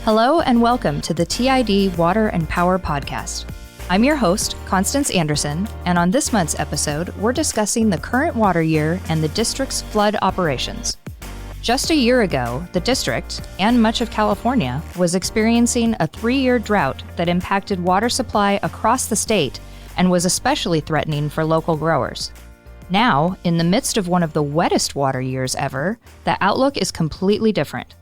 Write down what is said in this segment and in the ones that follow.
Hello and welcome to the TID Water and Power Podcast. I'm your host, Constance Anderson, and on this month's episode, we're discussing the current water year and the district's flood operations. Just a year ago, the district, and much of California, was experiencing a 3-year drought that impacted water supply across the state and was especially threatening for local growers. Now, in the midst of one of the wettest water years ever, the outlook is completely different.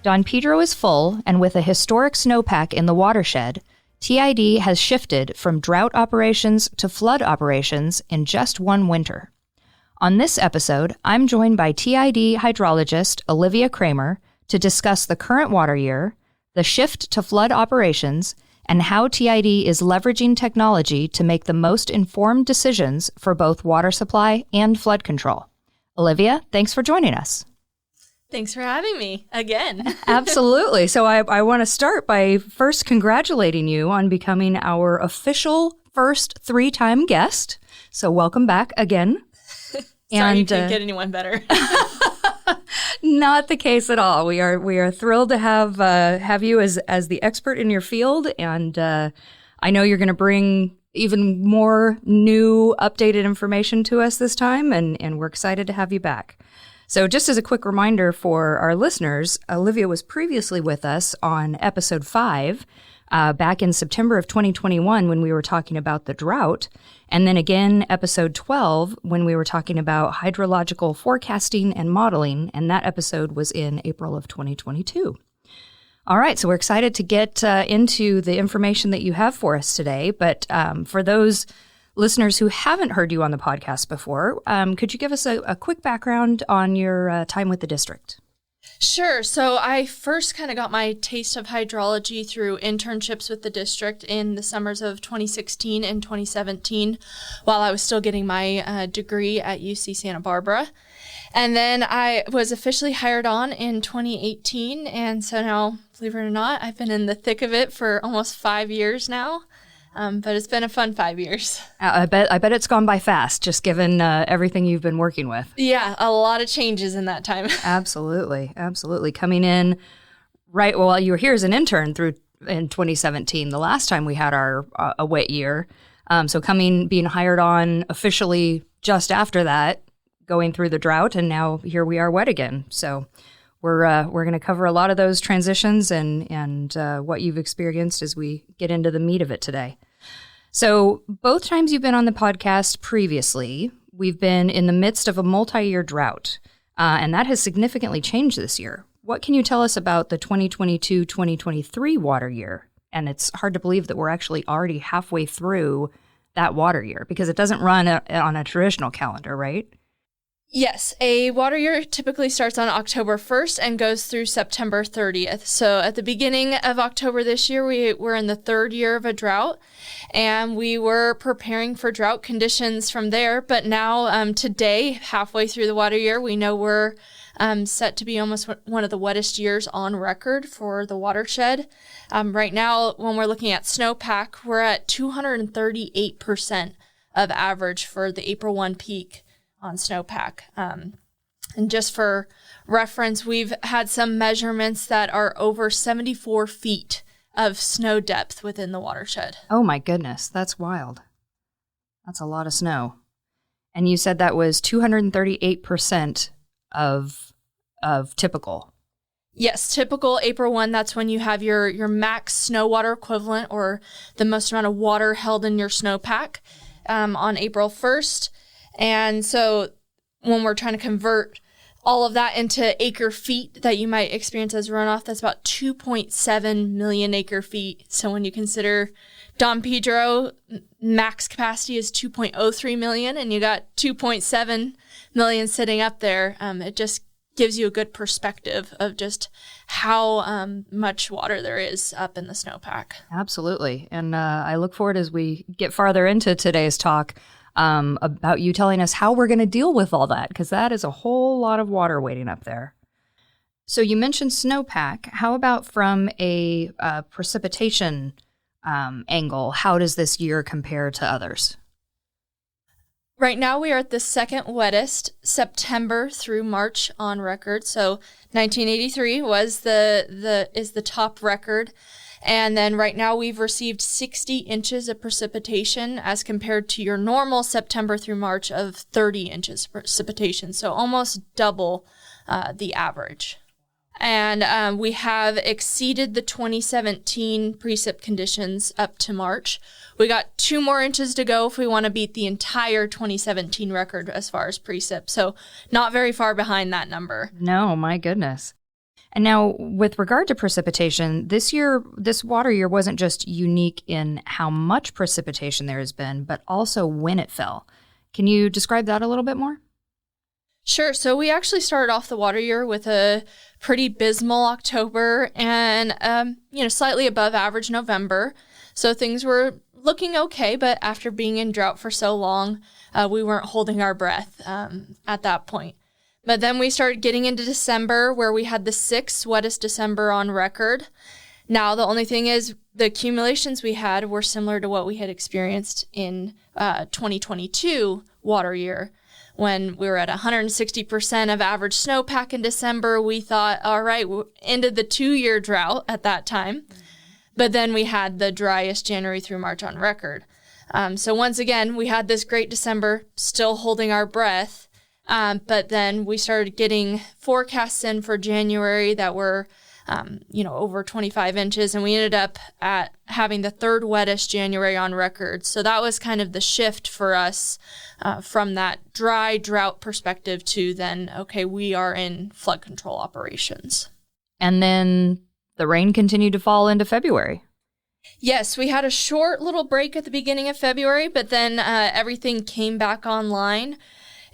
Don Pedro is full, and with a historic snowpack in the watershed, TID has shifted from drought operations to flood operations in just one winter. On this episode, I'm joined by TID Hydrologist Olivia Cramer to discuss the current water year, the shift to flood operations, and how TID is leveraging technology to make the most informed decisions for both water supply and flood control. Olivia, thanks for joining us. Thanks for having me again. Absolutely. So I want to start by first congratulating you on becoming our official first 3-time guest. So welcome back again. Sorry, you couldn't get anyone better. Not the case at all. We are thrilled to have you as the expert in your field, and I know you're going to bring even more new, updated information to us this time, and we're excited to have you back. So just as a quick reminder for our listeners, Olivia was previously with us on episode 5 back in September of 2021 when we were talking about the drought, and then again episode 12 when we were talking about hydrological forecasting and modeling, and that episode was in April of 2022. All right, so we're excited to get into the information that you have for us today, but for those listeners who haven't heard you on the podcast before, could you give us a quick background on your time with the district? Sure. So I first kind of got my taste of hydrology through internships with the district in the summers of 2016 and 2017 while I was still getting my degree at UC Santa Barbara. And then I was officially hired on in 2018. And so now, believe it or not, I've been in the thick of it for almost 5 years now. But it's been a fun 5 years. I bet it's gone by fast, just given everything you've been working with. Yeah, a lot of changes in that time. Absolutely. Coming in right, well, you were here as an intern in 2017, the last time we had a wet year. So being hired on officially just after that, going through the drought, and now here we are wet again. So we're going to cover a lot of those transitions and what you've experienced as we get into the meat of it today. So both times you've been on the podcast previously, we've been in the midst of a multi-year drought, and that has significantly changed this year. What can you tell us about the 2022-2023 water year? And it's hard to believe that we're actually already halfway through that water year because it doesn't run on a traditional calendar, right? Yes, a water year typically starts on October 1st and goes through September 30th. So at the beginning of October this year, we were in the 3rd year of a drought, and we were preparing for drought conditions from there. But now today, halfway through the water year, we know we're set to be almost one of the wettest years on record for the watershed. Right now, when we're looking at snowpack, we're at 238% of average for the April 1 peak on snowpack. And just for reference, we've had some measurements that are over 74 feet of snow depth within the watershed. Oh my goodness, that's wild. That's a lot of snow. And you said that was 238% of typical. Yes, typical April 1, that's when you have your max snow water equivalent, or the most amount of water held in your snowpack on April 1st. And so when we're trying to convert all of that into acre feet that you might experience as runoff, that's about 2.7 million acre feet. So when you consider Don Pedro, max capacity is 2.03 million, and you got 2.7 million sitting up there. It just gives you a good perspective of just how much water there is up in the snowpack. Absolutely. And I look forward as we get farther into today's talk about you telling us how we're going to deal with all that, because that is a whole lot of water waiting up there. So you mentioned snowpack. How about from a precipitation angle? How does this year compare to others? Right now we are at the second wettest September through March on record. So 1983 was the top record. And then right now we've received 60 inches of precipitation as compared to your normal September through March of 30 inches of precipitation. So almost double the average. And we have exceeded the 2017 precip conditions up to March. We got 2 more inches to go if we want to beat the entire 2017 record as far as precip. So not very far behind that number. No, my goodness. And now with regard to precipitation, this water year wasn't just unique in how much precipitation there has been, but also when it fell. Can you describe that a little bit more? Sure. So we actually started off the water year with a pretty abysmal October and, slightly above average November. So things were looking okay, but after being in drought for so long, we weren't holding our breath at that point. But then we started getting into December, where we had the 6th wettest December on record. Now, the only thing is the accumulations we had were similar to what we had experienced in 2022 water year. When we were at 160% of average snowpack in December, we thought, all right, we ended the 2-year drought at that time. But then we had the driest January through March on record. So once again, we had this great December, still holding our breath. But then we started getting forecasts in for January that were, over 25 inches. And we ended up at having the 3rd wettest January on record. So that was kind of the shift for us from that dry drought perspective to then, okay, we are in flood control operations. And then the rain continued to fall into February. Yes, we had a short little break at the beginning of February, but then everything came back online.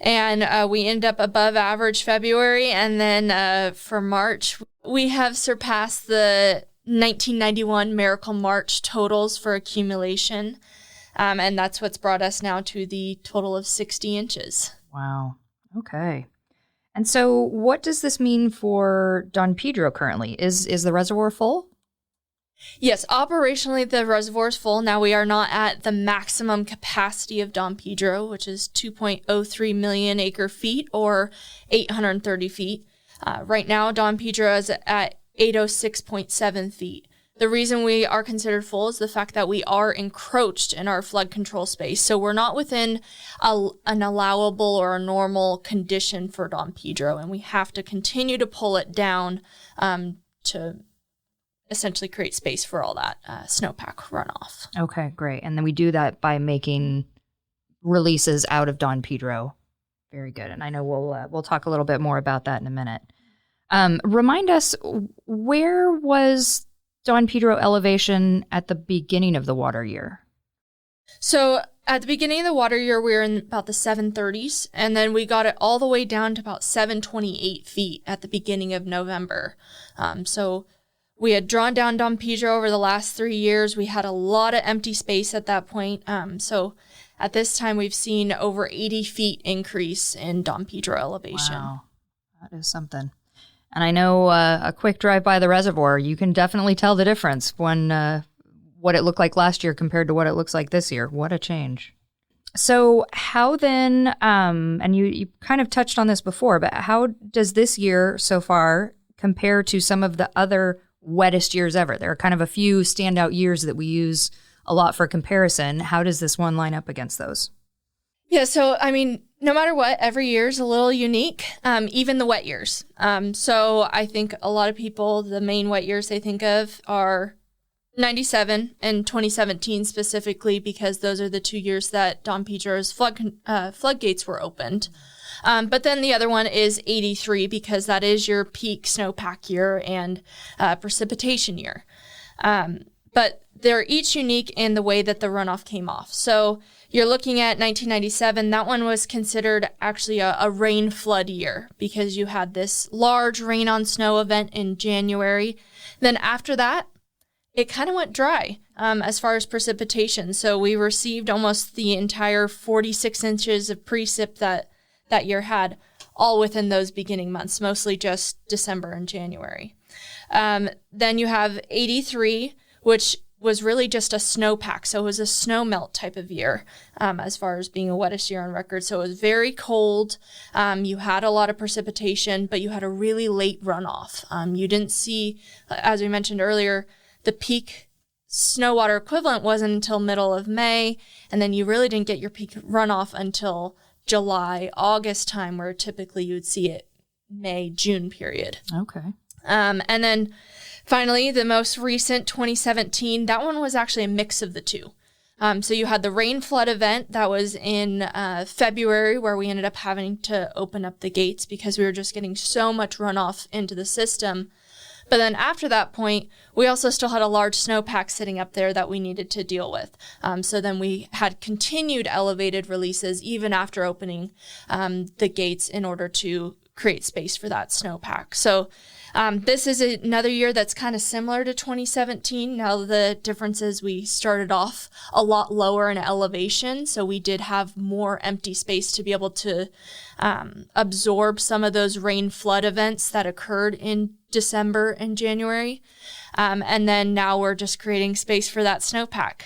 And we ended up above average February. And then for March, we have surpassed the 1991 Miracle March totals for accumulation. And that's what's brought us now to the total of 60 inches. Wow. Okay. And so what does this mean for Don Pedro currently? Is the reservoir full? Yes, operationally, the reservoir is full. Now, we are not at the maximum capacity of Don Pedro, which is 2.03 million acre feet or 830 feet. Right now, Don Pedro is at 806.7 feet. The reason we are considered full is the fact that we are encroached in our flood control space. So we're not within an allowable or a normal condition for Don Pedro, and we have to continue to pull it down to essentially create space for all that snowpack runoff. Okay, great. And then we do that by making releases out of Don Pedro. Very good. And I know we'll talk a little bit more about that in a minute. Remind us, where was Don Pedro elevation at the beginning of the water year? So at the beginning of the water year, we were in about the 730s, and then we got it all the way down to about 728 feet at the beginning of November. So we had drawn down Don Pedro over the last 3 years. We had a lot of empty space at that point. So at this time, we've seen over 80 feet increase in Don Pedro elevation. Wow, that is something. And I know a quick drive by the reservoir, you can definitely tell the difference when what it looked like last year compared to what it looks like this year. What a change. So how then, and you kind of touched on this before, but how does this year so far compare to some of the other wettest years ever? There are kind of a few standout years that we use a lot for comparison. How does this one line up against those? Yeah, so I mean, no matter what, every year is a little unique, even the wet years. So I think a lot of people, the main wet years they think of are 97 and 2017 specifically, because those are the 2 years that Don Pedro's floodgates were opened. But then the other one is 83, because that is your peak snowpack year and precipitation year. But they're each unique in the way that the runoff came off. So you're looking at 1997. That one was considered actually a rain flood year, because you had this large rain on snow event in January. Then after that, it kind of went dry as far as precipitation. So we received almost the entire 46 inches of precip that year had, all within those beginning months, mostly just December and January. Then you have 83, which was really just a snowpack. So it was a snow melt type of year as far as being a wettest year on record. So it was very cold. You had a lot of precipitation, but you had a really late runoff. You didn't see, as we mentioned earlier, the peak snow water equivalent wasn't until middle of May. And then you really didn't get your peak runoff until July, August time, where typically you would see it May, June period. Okay. And then finally, the most recent 2017, that one was actually a mix of the two. So you had the rain flood event that was in February, where we ended up having to open up the gates because we were just getting so much runoff into the system. But then after that point, we also still had a large snowpack sitting up there that we needed to deal with. So then we had continued elevated releases even after opening the gates in order to create space for that snowpack. So this is another year that's kind of similar to 2017. Now the difference is we started off a lot lower in elevation, so we did have more empty space to be able to absorb some of those rain flood events that occurred in December and January. And then now we're just creating space for that snowpack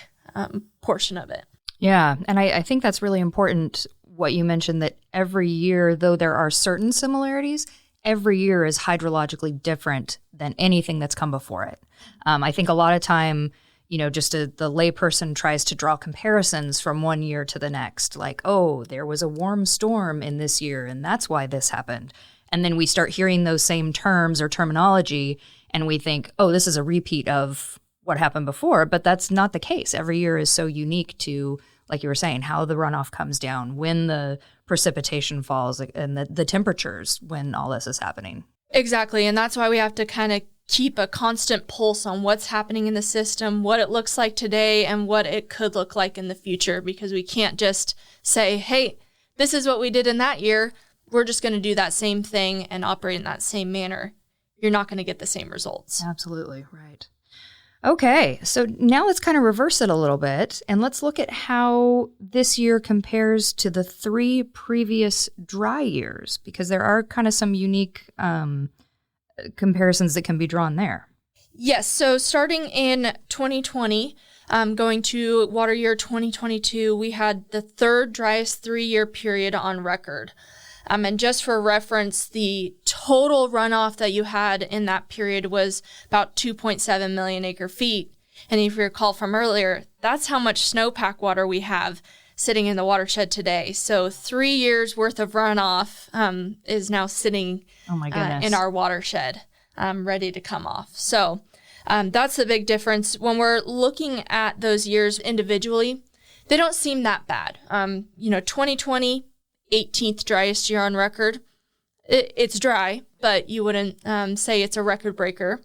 portion of it. Yeah, and I think that's really important what you mentioned, that every year, though there are certain similarities, every year is hydrologically different than anything that's come before it. I think a lot of time, just the layperson tries to draw comparisons from one year to the next, like, oh, there was a warm storm in this year, and that's why this happened. And then we start hearing those same terms or terminology, and we think, oh, this is a repeat of what happened before, but that's not the case. Every year is so unique to, like you were saying, how the runoff comes down, when the precipitation falls, and the temperatures when all this is happening. Exactly. And that's why we have to kind of keep a constant pulse on what's happening in the system, what it looks like today, and what it could look like in the future, because we can't just say, hey, this is what we did in that year. We're just going to do that same thing and operate in that same manner. You're not going to get the same results. Absolutely. Right. Okay, so now let's kind of reverse it a little bit, and let's look at how this year compares to the 3 previous dry years, because there are kind of some unique comparisons that can be drawn there. Yes, so starting in 2020, going to water year 2022, we had the 3rd driest 3-year period on record. And just for reference, the total runoff that you had in that period was about 2.7 million acre feet. And if you recall from earlier, that's how much snowpack water we have sitting in the watershed today. So 3 years worth of runoff is now sitting in our watershed, ready to come off. So that's the big difference. When we're looking at those years individually, they don't seem that bad. 2020, 18th driest year on record. It's dry, but you wouldn't say it's a record breaker.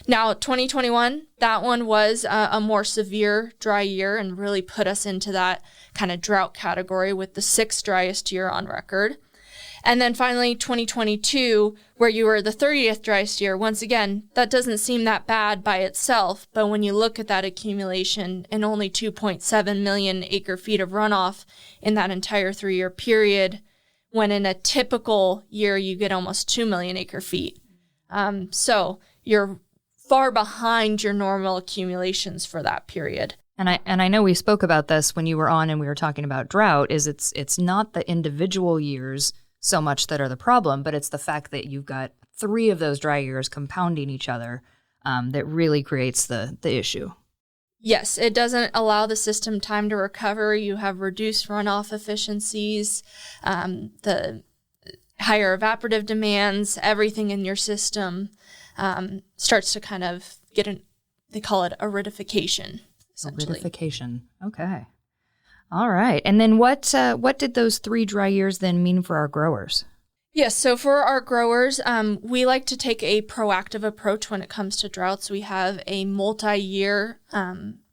Now, 2021, that one was a more severe dry year and really put us into that kind of drought category with the 6th driest year on record. And then finally, 2022, where you were the 30th driest year. Once again, that doesn't seem that bad by itself, but when you look at that accumulation and only 2.7 million acre feet of runoff in that entire 3-year period, when in a typical year you get almost 2 million acre feet. So you're far behind your normal accumulations for that period. And I know we spoke about this when you were on and we were talking about drought, is it's not the individual years so much that are the problem, but it's the fact that you've got 3 of those dry years compounding each other that really creates the issue. Yes, it doesn't allow the system time to recover. You have reduced runoff efficiencies, the higher evaporative demands, everything in your system starts to kind of get they call it aridification, essentially. Aridification, okay. All right. And then what did those 3 dry years then mean for our growers? Yes, so for our growers, we like to take a proactive approach when it comes to droughts. We have a multi-year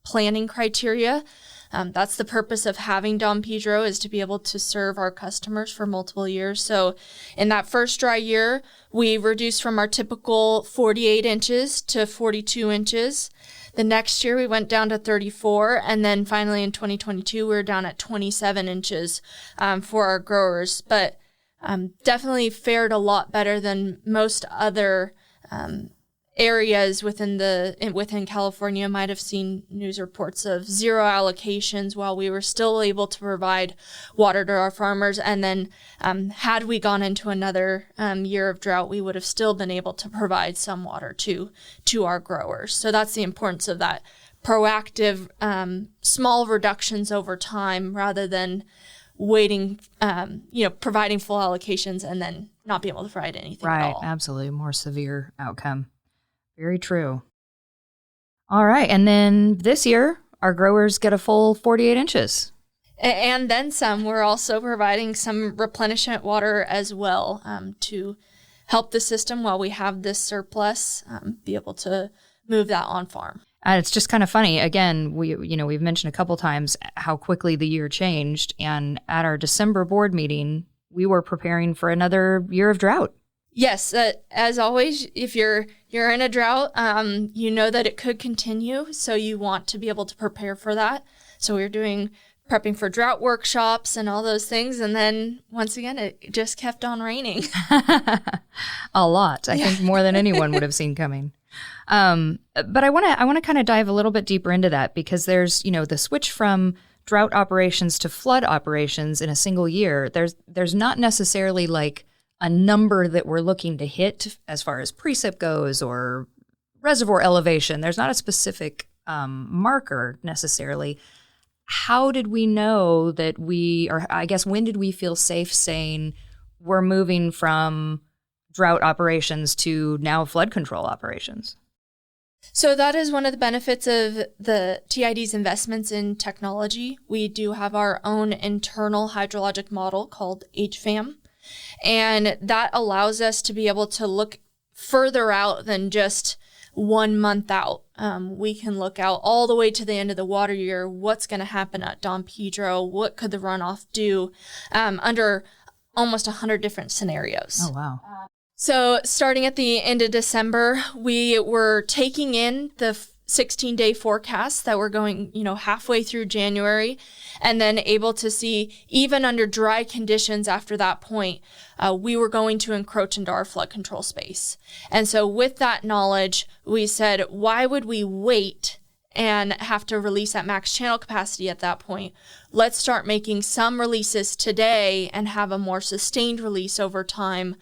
planning criteria. That's the purpose of having Don Pedro, is to be able to serve our customers for multiple years. So in that first dry year, we reduced from our typical 48 inches to 42 inches. The next year, we went down to 34, and then finally in 2022, we were down at 27 inches for our growers. But definitely fared a lot better than most other areas within California might have seen news reports of zero allocations while we were still able to provide water to our farmers. And then had we gone into another year of drought, we would have still been able to provide some water to our growers. So that's the importance of that proactive, small reductions over time rather than waiting, providing full allocations and then not be able to provide anything at all. Right, absolutely. More severe outcome. Very true. All right. And then this year, our growers get a full 48 inches. And then some. We're also providing some replenishment water as well to help the system while we have this surplus, be able to move that on farm. And it's just kind of funny. Again, we've mentioned a couple times how quickly the year changed. And at our December board meeting, we were preparing for another year of drought. Yes, as always, if you're in a drought, you know that it could continue, so you want to be able to prepare for that. So we're prepping for drought workshops and all those things, and then once again, it just kept on raining. A lot, I think, more than anyone would have seen coming. But I want to kind of dive a little bit deeper into that because there's the switch from drought operations to flood operations in a single year. There's not necessarily like a number that we're looking to hit as far as precip goes or reservoir elevation. There's not a specific marker necessarily. How did we know that when did we feel safe saying we're moving from drought operations to now flood control operations? So that is one of the benefits of the TID's investments in technology. We do have our own internal hydrologic model called HFAM. And that allows us to be able to look further out than just 1 month out. We can look out all the way to the end of the water year. What's going to happen at Don Pedro? What could the runoff do under almost 100 different scenarios? Oh, wow. So starting at the end of December, we were taking in the 16-day forecast that we're going, halfway through January, and then able to see even under dry conditions after that point, we were going to encroach into our flood control space. And so with that knowledge, we said, why would we wait and have to release at max channel capacity at that point? Let's start making some releases today and have a more sustained release over time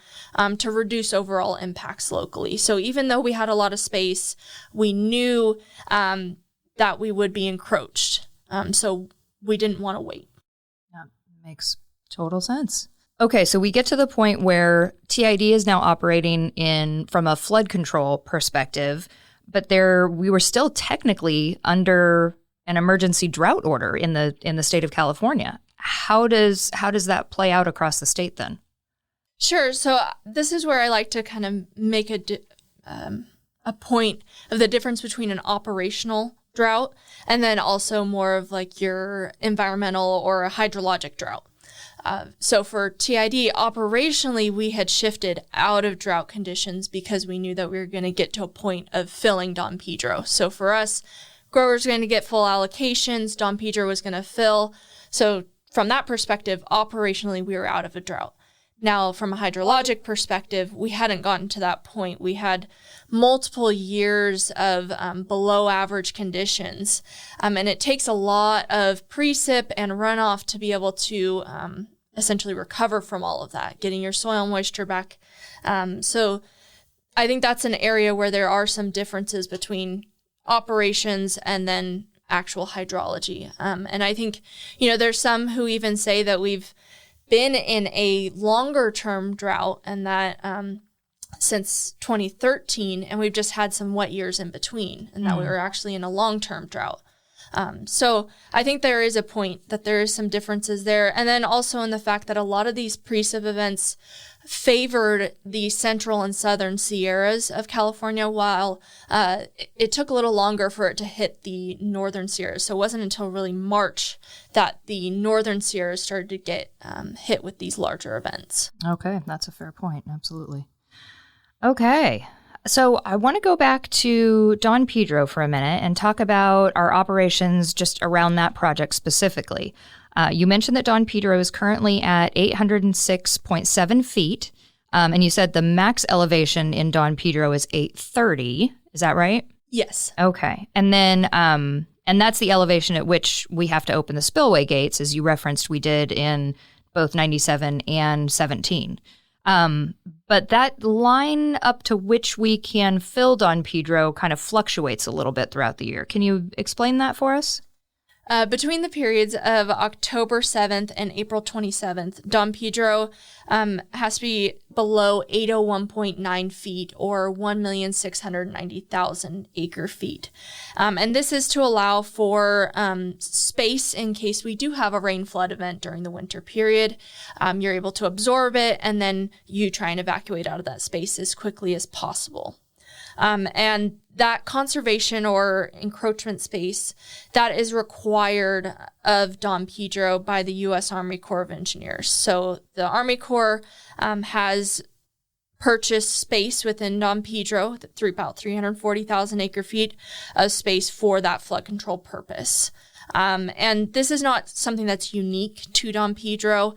to reduce overall impacts locally. So even though we had a lot of space, we knew that we would be encroached. So we didn't want to wait. That makes total sense. Okay, so we get to the point where TID is now operating from a flood control perspective, but we were still technically under an emergency drought order in the state of California. How does that play out across the state then? Sure. So this is where I like to kind of make a point of the difference between an operational drought and then also more of like your environmental or a hydrologic drought. So for TID, operationally, we had shifted out of drought conditions because we knew that we were going to get to a point of filling Don Pedro. So for us, growers were going to get full allocations, Don Pedro was going to fill. So from that perspective, operationally, we were out of a drought. Now, from a hydrologic perspective, we hadn't gotten to that point. We had multiple years of below average conditions, and it takes a lot of precip and runoff to be able to essentially recover from all of that, getting your soil moisture back. So I think that's an area where there are some differences between operations and then actual hydrology. And I think, there's some who even say that we've been in a longer term drought and that since 2013, and we've just had some wet years in between, and that we were actually in a long term drought. So I think there is a point that there is some differences there. And then also in the fact that a lot of these precip events favored the central and southern Sierras of California, while it took a little longer for it to hit the northern Sierras. So it wasn't until really March that the northern Sierras started to get hit with these larger events. Okay, that's a fair point. Absolutely. Okay. So I want to go back to Don Pedro for a minute and talk about our operations just around that project specifically. You mentioned that Don Pedro is currently at 806.7 feet. And you said the max elevation in Don Pedro is 830. Is that right? Yes. Okay. And then, and that's the elevation at which we have to open the spillway gates, as you referenced we did in both 97 and 17. But that line up to which we can fill Don Pedro kind of fluctuates a little bit throughout the year. Can you explain that for us? Between the periods of October 7th and April 27th, Don Pedro has to be below 801.9 feet or 1,690,000 acre feet. And this is to allow for space in case we do have a rain flood event during the winter period. You're able to absorb it, and then you try and evacuate out of that space as quickly as possible. And that conservation or encroachment space, that is required of Don Pedro by the U.S. Army Corps of Engineers. So the Army Corps has purchased space within Don Pedro through about 340,000 acre feet of space for that flood control purpose. And this is not something that's unique to Don Pedro.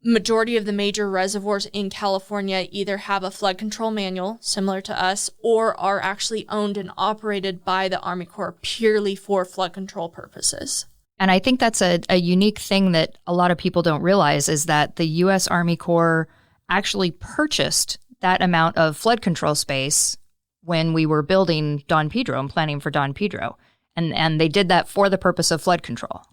Majority of the major reservoirs in California either have a flood control manual similar to us or are actually owned and operated by the Army Corps purely for flood control purposes. And I think that's a unique thing that a lot of people don't realize is that the U.S. Army Corps actually purchased that amount of flood control space when we were building Don Pedro and planning for Don Pedro. And they did that for the purpose of flood control.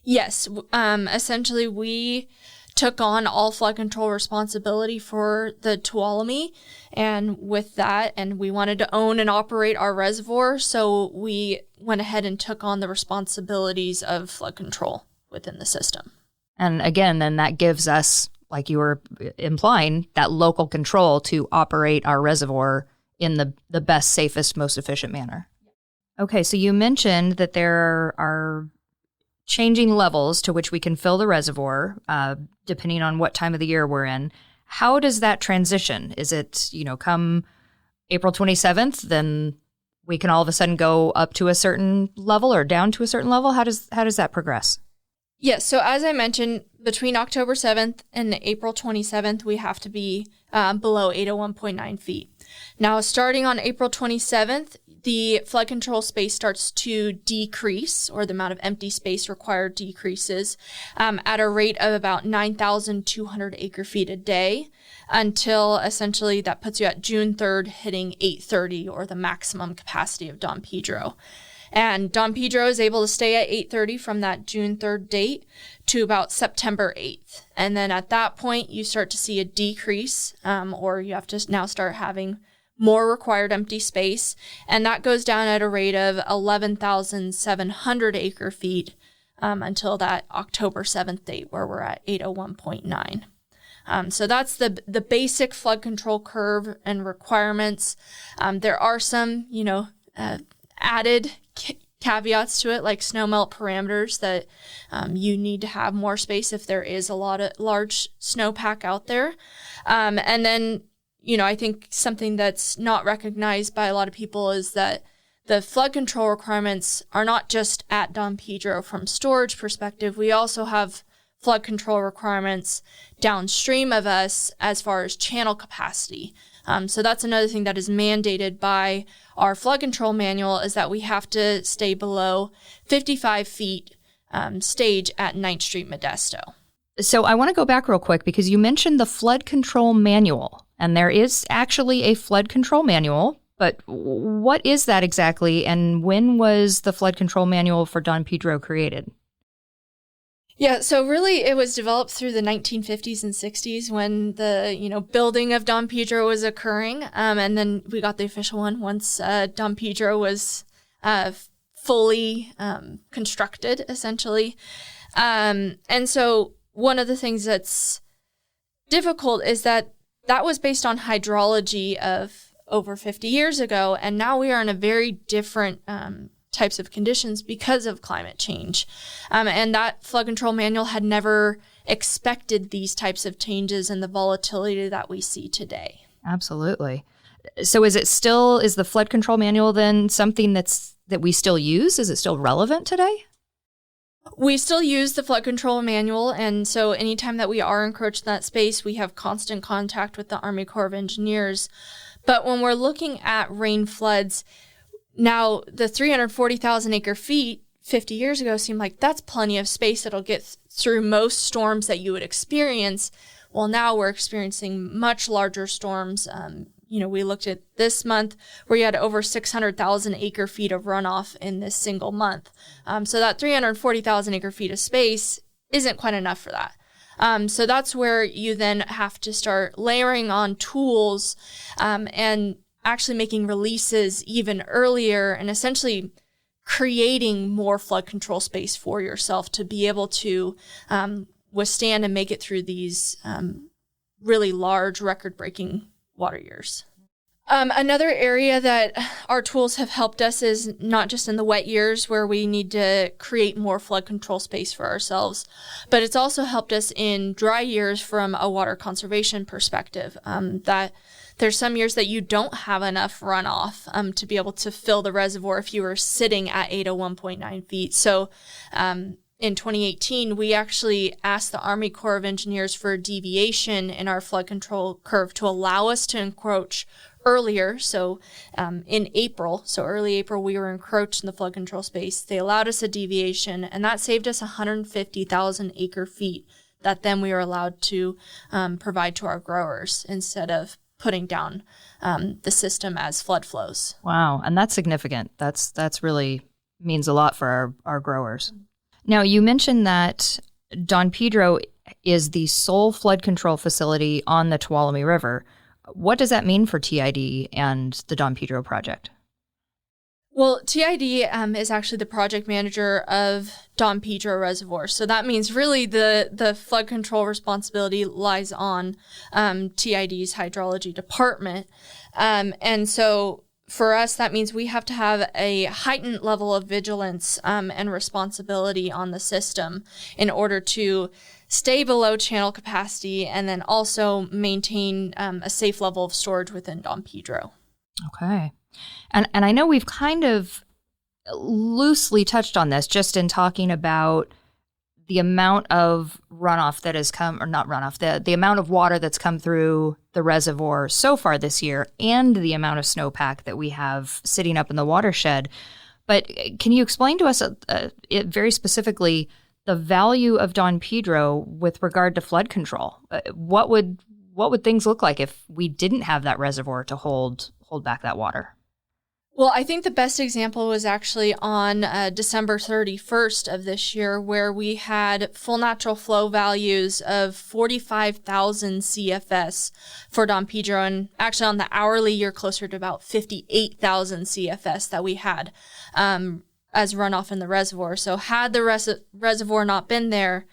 Yes. Essentially, we took on all flood control responsibility for the Tuolumne, and with that, and we wanted to own and operate our reservoir, so we went ahead and took on the responsibilities of flood control within the system. And again, then that gives us, like you were implying, that local control to operate our reservoir in the best, safest, most efficient manner. Okay, so you mentioned that there are changing levels to which we can fill the reservoir, depending on what time of the year we're in. How does that transition? Is it, come April 27th, then we can all of a sudden go up to a certain level or down to a certain level? How does that progress? Yes, so as I mentioned, between October 7th and April 27th, we have to be below 801.9 feet. Now, starting on April 27th, the flood control space starts to decrease, or the amount of empty space required decreases at a rate of about 9,200 acre feet a day until essentially that puts you at June 3rd hitting 830, or the maximum capacity of Don Pedro. And Don Pedro is able to stay at 830 from that June 3rd date to about September 8th. And then at that point, you start to see a decrease, or you have to now start having more required empty space. And that goes down at a rate of 11,700 acre feet until that October 7th date where we're at 801.9. So that's the basic flood control curve and requirements. There are some, added caveats to it, like snow melt parameters that you need to have more space if there is a lot of large snowpack out there. And then, I think something that's not recognized by a lot of people is that the flood control requirements are not just at Don Pedro from storage perspective. We also have flood control requirements downstream of us as far as channel capacity. So that's another thing that is mandated by our flood control manual, is that we have to stay below 55 feet stage at 9th Street, Modesto. So I want to go back real quick because you mentioned the flood control manual, and there is actually a flood control manual, but what is that exactly, and when was the flood control manual for Don Pedro created? Yeah, so really it was developed through the 1950s and 60s when the, building of Don Pedro was occurring. And then we got the official one once Don Pedro was fully constructed, essentially. And so one of the things that's difficult is that was based on hydrology of over 50 years ago. And now we are in a very different types of conditions because of climate change. And that flood control manual had never expected these types of changes and the volatility that we see today. Absolutely. So is the flood control manual then something that we still use? Is it still relevant today? We still use the flood control manual, and so anytime that we are encroached in that space, we have constant contact with the Army Corps of Engineers. But when we're looking at rain floods, now the 340,000 acre feet 50 years ago seemed like that's plenty of space that'll get through most storms that you would experience. Well, now we're experiencing much larger storms. We looked at this month where you had over 600,000 acre feet of runoff in this single month. So that 340,000 acre feet of space isn't quite enough for that. So that's where you then have to start layering on tools and actually making releases even earlier and essentially creating more flood control space for yourself to be able to withstand and make it through these really large record-breaking water years. Another area that our tools have helped us is not just in the wet years where we need to create more flood control space for ourselves, but it's also helped us in dry years from a water conservation perspective. That there's some years that you don't have enough runoff to be able to fill the reservoir if you were sitting at 801.9 feet. So in 2018, we actually asked the Army Corps of Engineers for a deviation in our flood control curve to allow us to encroach earlier. So in April, so early April, we were encroached in the flood control space. They allowed us a deviation, and that saved us 150,000 acre feet that then we were allowed to provide to our growers instead of putting down the system as flood flows. Wow, and that's significant. That's really means a lot for our growers. Now, you mentioned that Don Pedro is the sole flood control facility on the Tuolumne River. What does that mean for TID and the Don Pedro project? Well, TID is actually the project manager of Don Pedro Reservoir. So that means really the flood control responsibility lies on TID's hydrology department. And so for us, that means we have to have a heightened level of vigilance and responsibility on the system in order to stay below channel capacity and then also maintain a safe level of storage within Don Pedro. Okay. And I know we've kind of loosely touched on this just in talking about the amount of runoff that has come, or not runoff, the amount of water that's come through the reservoir so far this year and the amount of snowpack that we have sitting up in the watershed. But can you explain to us very specifically the value of Don Pedro with regard to flood control? What would things look like if we didn't have that reservoir to hold back that water? Well, I think the best example was actually on December 31st of this year, where we had full natural flow values of 45,000 CFS for Don Pedro, and actually on the hourly, you're closer to about 58,000 CFS that we had as runoff in the reservoir. So had the reservoir not been there,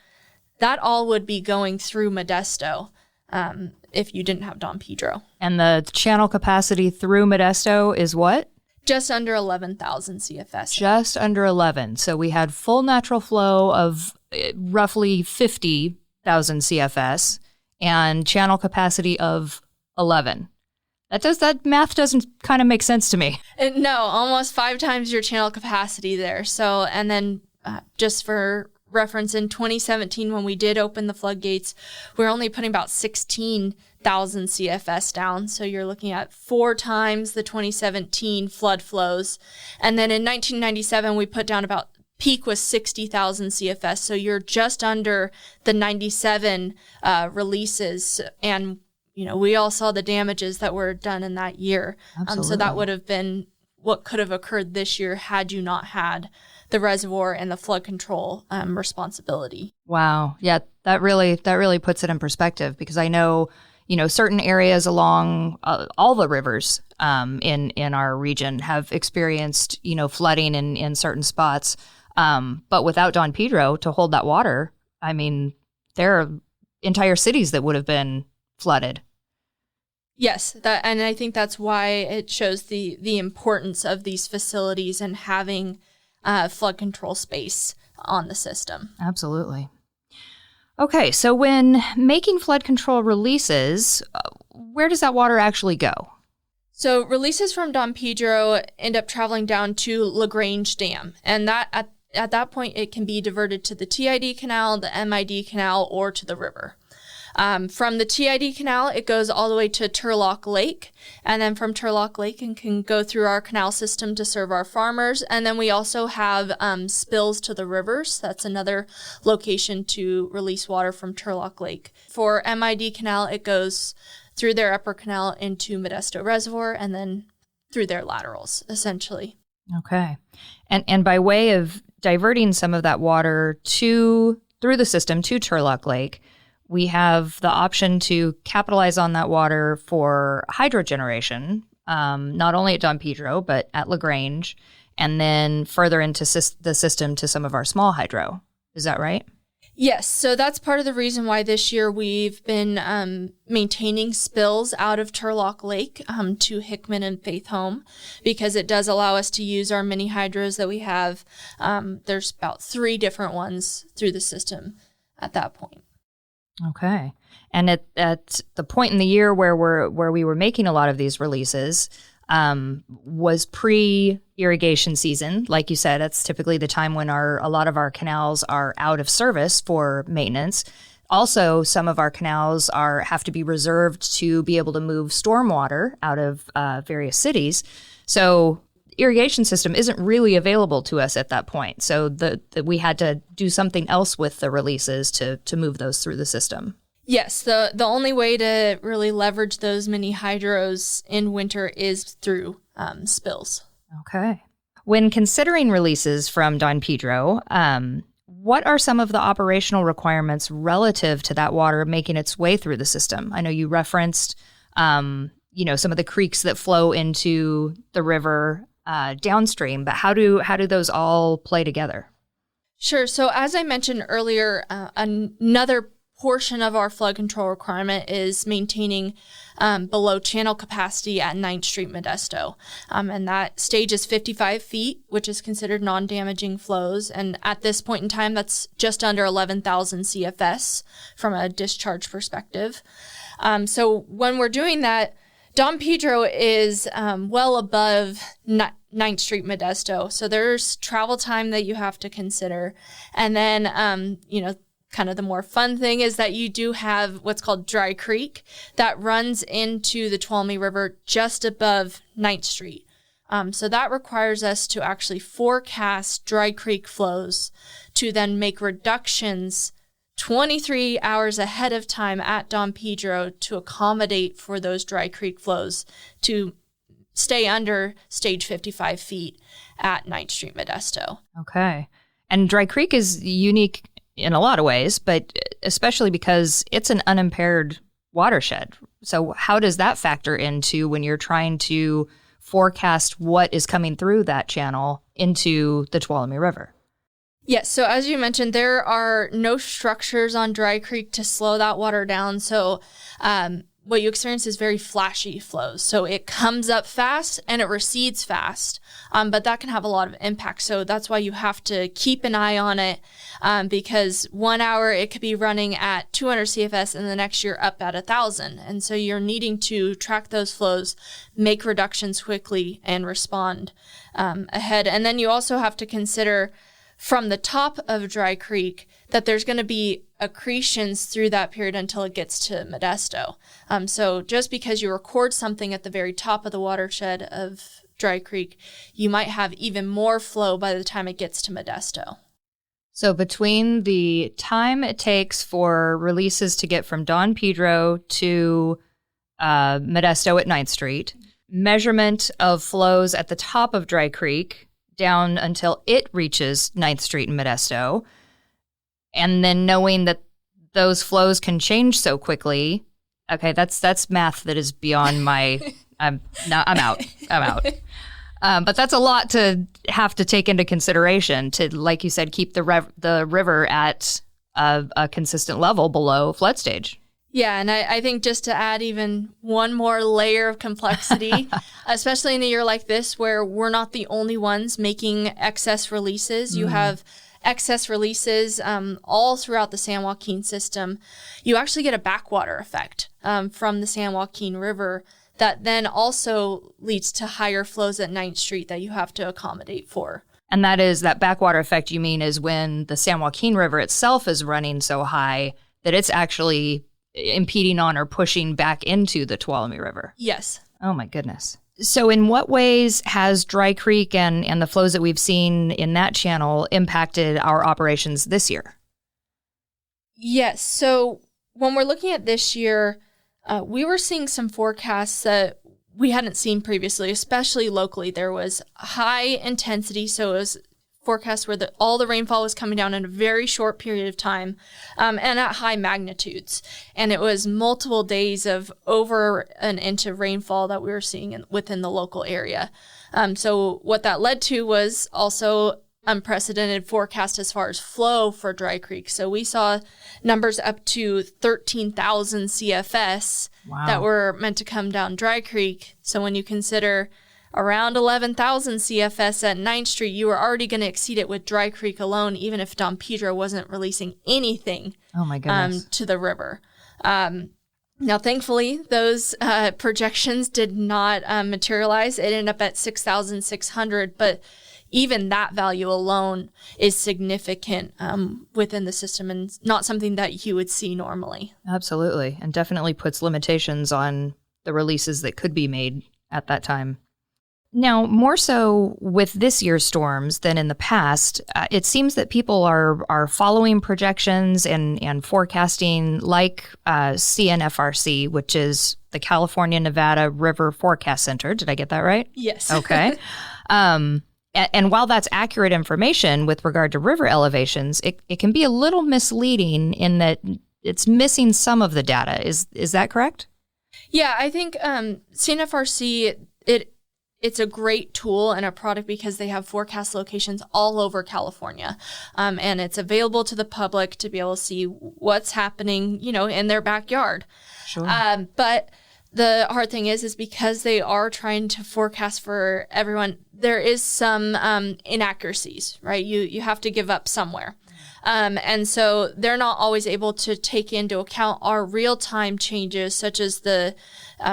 that all would be going through Modesto if you didn't have Don Pedro. And the channel capacity through Modesto is what? Just under 11,000 CFS. Just under 11. So we had full natural flow of roughly 50,000 CFS and channel capacity of 11. That math doesn't kind of make sense to me. No, almost 5 times your channel capacity there. So, and then just for reference, in 2017, when we did open the floodgates, we were only putting about 16,000 CFS down. So you're looking at 4 times the 2017 flood flows. And then in 1997, we put down about, peak was 60,000 CFS. So you're just under the 97 releases. And, we all saw the damages that were done in that year. So that would have been what could have occurred this year had you not had the reservoir and the flood control responsibility. Wow. Yeah, that really puts it in perspective, because I know, certain areas along all the rivers in our region have experienced, flooding in certain spots. But without Don Pedro to hold that water, I mean, there are entire cities that would have been flooded. Yes, and I think that's why it shows the importance of these facilities and having flood control space on the system. Absolutely. Okay, so when making flood control releases, where does that water actually go? So releases from Don Pedro end up traveling down to LaGrange Dam, and that at that point, it can be diverted to the TID canal, the MID canal, or to the river. From the TID canal, it goes all the way to Turlock Lake, and then from Turlock Lake, it can go through our canal system to serve our farmers. And then we also have spills to the rivers. That's another location to release water from Turlock Lake. For MID canal, it goes through their upper canal into Modesto Reservoir, and then through their laterals, essentially. Okay. And by way of diverting some of that water through the system to Turlock Lake, we have the option to capitalize on that water for hydro generation, not only at Don Pedro, but at LaGrange, and then further into the system to some of our small hydro. Is that right? Yes. So that's part of the reason why this year we've been maintaining spills out of Turlock Lake to Hickman and Faith Home, because it does allow us to use our mini hydros that we have. There's about 3 different ones through the system at that point. Okay. And at the point in the year where we were making a lot of these releases was pre-irrigation season. Like you said, it's typically the time when a lot of our canals are out of service for maintenance. Also, some of our canals have to be reserved to be able to move stormwater out of various cities. So irrigation system isn't really available to us at that point. So we had to do something else with the releases to move those through the system. Yes, the only way to really leverage those mini hydros in winter is through spills. Okay. When considering releases from Don Pedro, what are some of the operational requirements relative to that water making its way through the system? I know you referenced, some of the creeks that flow into the river downstream, but how do those all play together? Sure. So as I mentioned earlier, another portion of our flood control requirement is maintaining below channel capacity at 9th Street, Modesto. And that stage is 55 feet, which is considered non-damaging flows. And at this point in time, that's just under 11,000 CFS from a discharge perspective. So when we're doing that, Don Pedro is well above 9th Street, Modesto. So there's travel time that you have to consider. And then, kind of the more fun thing is that you do have what's called Dry Creek that runs into the Tuolumne River just above 9th Street. So that requires us to actually forecast Dry Creek flows to then make reductions 23 hours ahead of time at Don Pedro to accommodate for those Dry Creek flows to stay under stage 55 feet at 9th Street, Modesto. Okay. And Dry Creek is unique in a lot of ways, but especially because it's an unimpaired watershed. So how does that factor into when you're trying to forecast what is coming through that channel into the Tuolumne River? Yes, so as you mentioned, there are no structures on Dry Creek to slow that water down. So what you experience is very flashy flows. So it comes up fast and it recedes fast, but that can have a lot of impact. So that's why you have to keep an eye on it, because 1 hour it could be running at 200 CFS and the next year up at 1,000. And so you're needing to track those flows, make reductions quickly, and respond ahead. And then you also have to consider from the top of Dry Creek that there's going to be accretions through that period until it gets to Modesto. So just because you record something at the very top of the watershed of Dry Creek, you might have even more flow by the time it gets to Modesto. So between the time it takes for releases to get from Don Pedro to Modesto at 9th Street, measurement of flows at the top of Dry Creek down until it reaches 9th Street in Modesto, and then knowing that those flows can change so quickly. Okay, that's math that is beyond my. I'm out. But that's a lot to have to take into consideration to, like you said, keep the river at a consistent level below flood stage. Yeah, and I think just to add even one more layer of complexity, especially in a year like this where we're not the only ones making excess releases. You have excess releases all throughout the San Joaquin system. You actually get a backwater effect from the San Joaquin River that then also leads to higher flows at 9th Street that you have to accommodate for. And that backwater effect you mean is when the San Joaquin River itself is running so high that it's actually impeding on or pushing back into the Tuolumne River. Yes. Oh, my goodness. So in what ways has Dry Creek and the flows that we've seen in that channel impacted our operations this year? Yes. So when we're looking at this year, we were seeing some forecasts that we hadn't seen previously, especially locally. There was high intensity, so it was forecasts where all the rainfall was coming down in a very short period of time and at high magnitudes. And it was multiple days of over an inch of rainfall that we were seeing within the local area. So what that led to was also unprecedented forecast as far as flow for Dry Creek. So we saw numbers up to 13,000 CFS that were meant to come down Dry Creek. So when you consider around 11,000 CFS at 9th Street, you were already going to exceed it with Dry Creek alone, even if Don Pedro wasn't releasing anything to the river. Now, thankfully, those projections did not materialize. It ended up at 6,600, but even that value alone is significant within the system and not something that you would see normally. Absolutely, and definitely puts limitations on the releases that could be made at that time. Now, more so with this year's storms than in the past, it seems that people are following projections and forecasting like CNFRC, which is the California Nevada River Forecast Center. Did I get that right? Yes. Okay. And while that's accurate information with regard to river elevations, it can be a little misleading in that it's missing some of the data. Is that correct? Yeah, I think CNFRC, it's a great tool and a product because they have forecast locations all over California. And it's available to the public to be able to see what's happening, in their backyard. Sure. But the hard thing is because they are trying to forecast for everyone, there is some inaccuracies, right? You have to give up somewhere. And so they're not always able to take into account our real-time changes, such as the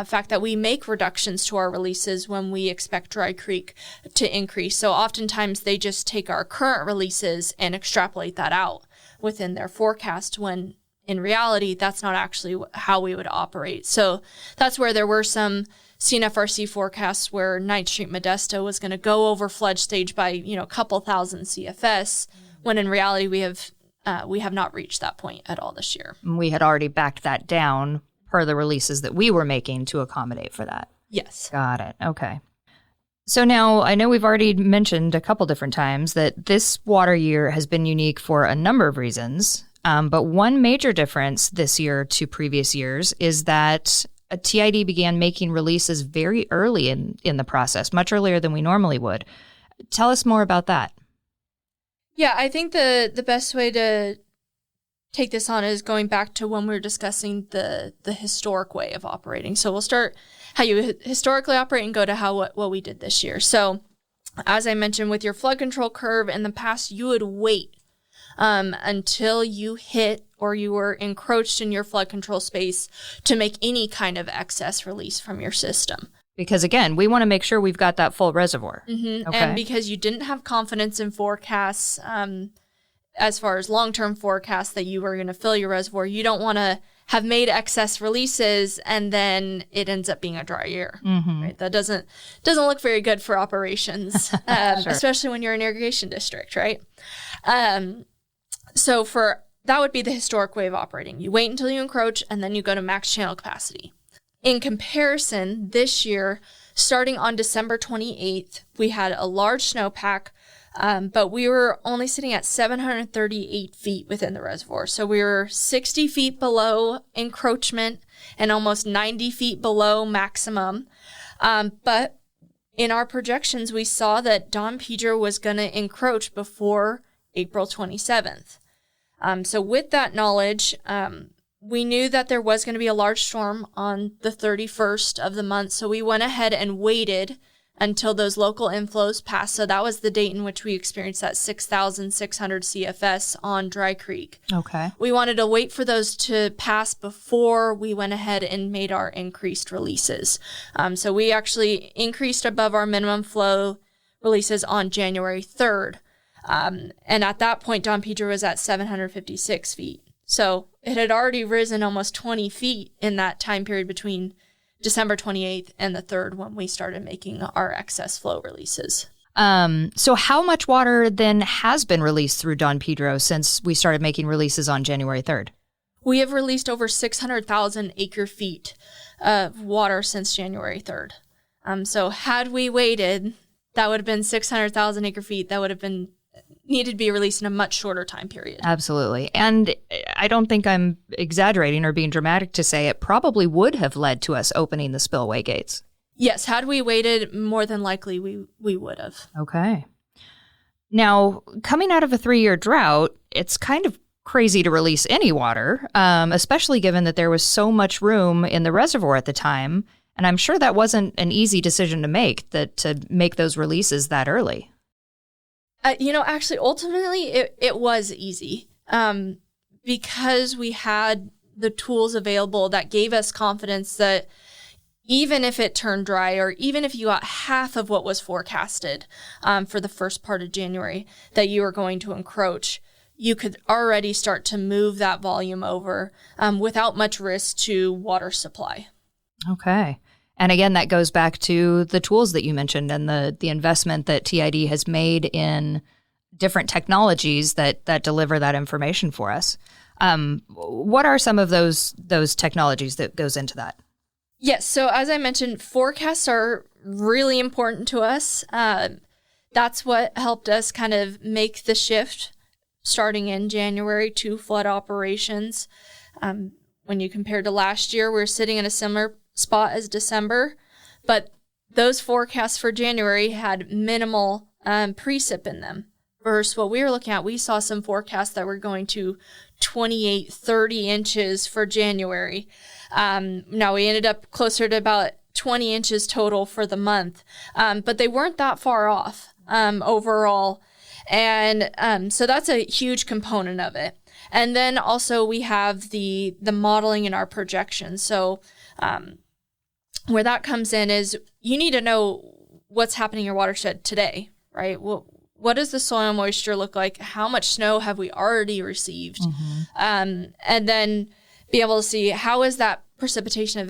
fact that we make reductions to our releases when we expect Dry Creek to increase. So oftentimes they just take our current releases and extrapolate that out within their forecast when in reality, that's not actually how we would operate. So that's where there were some CNFRC forecasts where 9th Street Modesto was going to go over flood stage by, a couple thousand CFS, when in reality we have not reached that point at all this year. We had already backed that down per the releases that we were making to accommodate for that. Yes. Got it. Okay. So now I know we've already mentioned a couple different times that this water year has been unique for a number of reasons. But one major difference this year to previous years is that a TID began making releases very early in the process, much earlier than we normally would. Tell us more about that. Yeah, I think the best way to take this on is going back to when we were discussing the historic way of operating. So we'll start how you historically operate and go to what we did this year. So as I mentioned, with your flood control curve in the past, you would wait until you hit or you were encroached in your flood control space to make any kind of excess release from your system. Because again, we want to make sure we've got that full reservoir. Mm-hmm. Okay. And because you didn't have confidence in forecasts, as far as long-term forecasts that you were going to fill your reservoir, you don't want to have made excess releases and then it ends up being a dry year. Mm-hmm. Right? That doesn't look very good for operations, Sure. especially when you're an irrigation district, right? So that would be the historic way of operating. You wait until you encroach, and then you go to max channel capacity. In comparison, this year, starting on December 28th, we had a large snowpack, but we were only sitting at 738 feet within the reservoir. So we were 60 feet below encroachment and almost 90 feet below maximum. But in our projections, we saw that Don Pedro was going to encroach before April 27th. So with that knowledge, we knew that there was going to be a large storm on the 31st of the month. So we went ahead and waited until those local inflows passed. So that was the date in which we experienced that 6,600 CFS on Dry Creek. Okay. We wanted to wait for those to pass before we went ahead and made our increased releases. So we actually increased above our minimum flow releases on January 3rd. And at that point, Don Pedro was at 756 feet. So it had already risen almost 20 feet in that time period between December 28th and the 3rd when we started making our excess flow releases. So how much water then has been released through Don Pedro since we started making releases on January 3rd? We have released over 600,000 acre feet of water since January 3rd. So had we waited, that would have been 600,000 acre feet that would have been needed to be released in a much shorter time period. Absolutely. And I don't think I'm exaggerating or being dramatic to say it probably would have led to us opening the spillway gates. Yes, had we waited, more than likely we would have. Okay. Now, coming out of a 3-year drought, it's kind of crazy to release any water, especially given that there was so much room in the reservoir at the time. And I'm sure that wasn't an easy decision to make those releases that early. Actually, ultimately, it was easy because we had the tools available that gave us confidence that even if it turned dry or even if you got half of what was forecasted for the first part of January that you were going to encroach, you could already start to move that volume over without much risk to water supply. Okay. And again, that goes back to the tools that you mentioned and the investment that TID has made in different technologies that deliver that information for us. What are some of those technologies that goes into that? Yes. So as I mentioned, forecasts are really important to us. That's what helped us kind of make the shift starting in January to flood operations. When you compare to last year, we're sitting in a similar spot as December, but those forecasts for January had minimal precip in them. Versus what we were looking at, we saw some forecasts that were going to 28, 30 inches for January. Now we ended up closer to about 20 inches total for the month, but they weren't that far off overall. And so that's a huge component of it. And then also we have the modeling in our projections. So where that comes in is you need to know what's happening in your watershed today, right? Well, what does the soil moisture look like? How much snow have we already received? Mm-hmm. And then be able to see how is that precipitation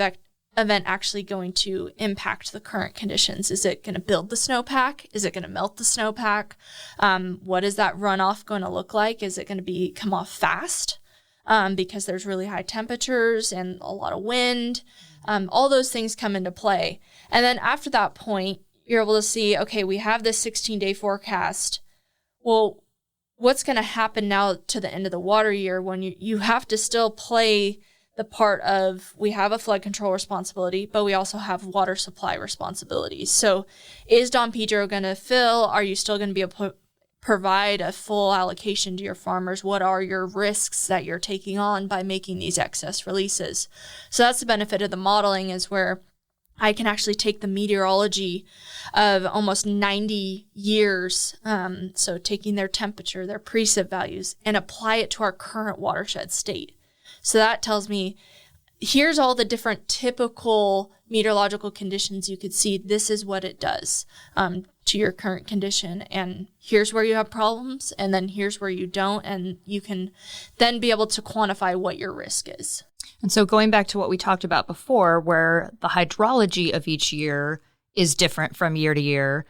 event actually going to impact the current conditions? Is it going to build the snowpack? Is it going to melt the snowpack? What is that runoff going to look like? Is it going to come off fast because there's really high temperatures and a lot of wind? All those things come into play. And then after that point, you're able to see, okay, we have this 16-day forecast. Well, what's going to happen now to the end of the water year when you have to still play the part of we have a flood control responsibility, but we also have water supply responsibilities. So is Don Pedro going to fill? Are you still going to be able to provide a full allocation to your farmers? What are your risks that you're taking on by making these excess releases? So that's the benefit of the modeling, is where I can actually take the meteorology of almost 90 years, so taking their temperature, their precip values, and apply it to our current watershed state. So that tells me, here's all the different typical meteorological conditions you could see. This is what it does to your current condition. And here's where you have problems, and then here's where you don't. And you can then be able to quantify what your risk is. And so going back to what we talked about before, where the hydrology of each year is different from year to year,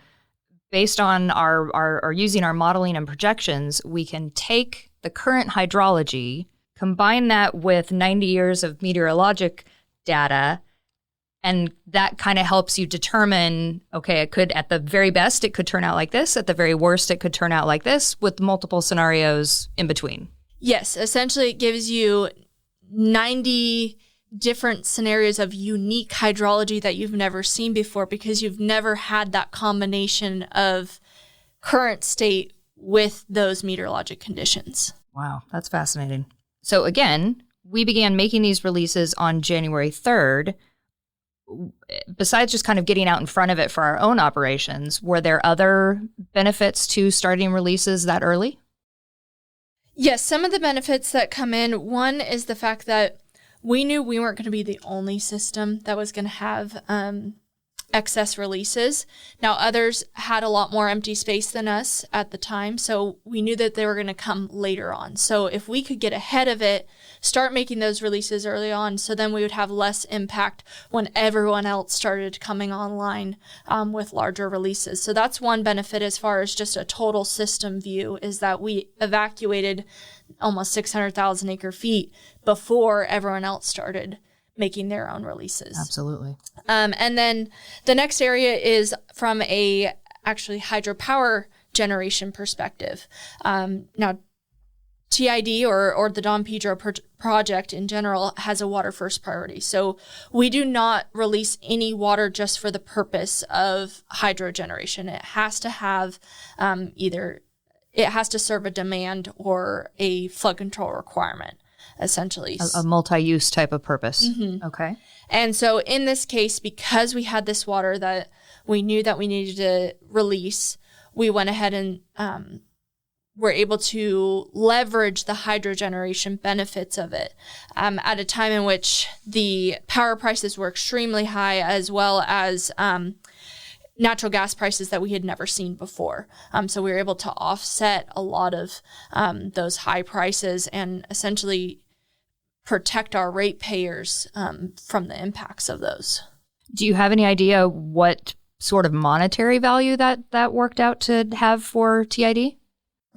based on our using our modeling and projections, we can take the current hydrology, combine that with 90 years of meteorologic data, and that kind of helps you determine, okay, it could, at the very best, it could turn out like this. At the very worst, it could turn out like this, with multiple scenarios in between. Yes, essentially it gives you 90 different scenarios of unique hydrology that you've never seen before, because you've never had that combination of current state with those meteorologic conditions. Wow, that's fascinating. So again, we began making these releases on January 3rd. Besides just kind of getting out in front of it for our own operations, were there other benefits to starting releases that early? Yes, some of the benefits that come in, one is the fact that we knew we weren't going to be the only system that was going to have excess releases. Now, others had a lot more empty space than us at the time, so we knew that they were going to come later on. So if we could get ahead of it, start making those releases early on, so then we would have less impact when everyone else started coming online with larger releases. So that's one benefit as far as just a total system view, is that we evacuated almost 600,000 acre feet before everyone else started making their own releases. Absolutely. And then the next area is from a actually hydropower generation perspective. Now, TID or the Don Pedro project in general has a water first priority. So we do not release any water just for the purpose of hydro generation. It has to have it has to serve a demand or a flood control requirement, essentially. A multi-use type of purpose. Mm-hmm. Okay. And so in this case, because we had this water that we knew that we needed to release, we went ahead and were able to leverage the hydro generation benefits of it at a time in which the power prices were extremely high, as well as natural gas prices that we had never seen before. So we were able to offset a lot of those high prices and essentially protect our ratepayers from the impacts of those. Do you have any idea what sort of monetary value that worked out to have for TID?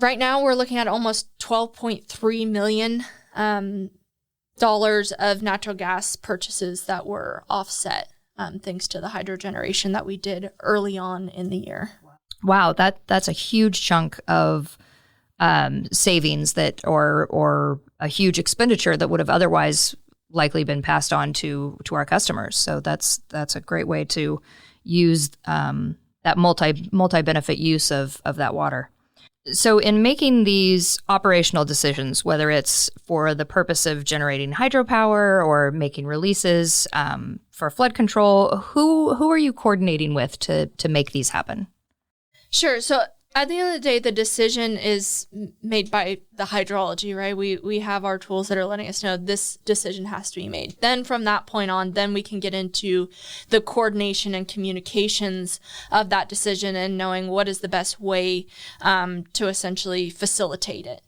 Right now, we're looking at almost $12.3 million of natural gas purchases that were offset thanks to the hydro generation that we did early on in the year. Wow, that's a huge chunk of savings that or a huge expenditure that would have otherwise likely been passed on to our customers. So that's a great way to use that multi benefit use of that water. So in making these operational decisions, whether it's for the purpose of generating hydropower or making releases for flood control, who are you coordinating with to make these happen? Sure. So at the end of the day, the decision is made by the hydrology, right? We have our tools that are letting us know this decision has to be made. Then from that point on, then we can get into the coordination and communications of that decision and knowing what is the best way to essentially facilitate it.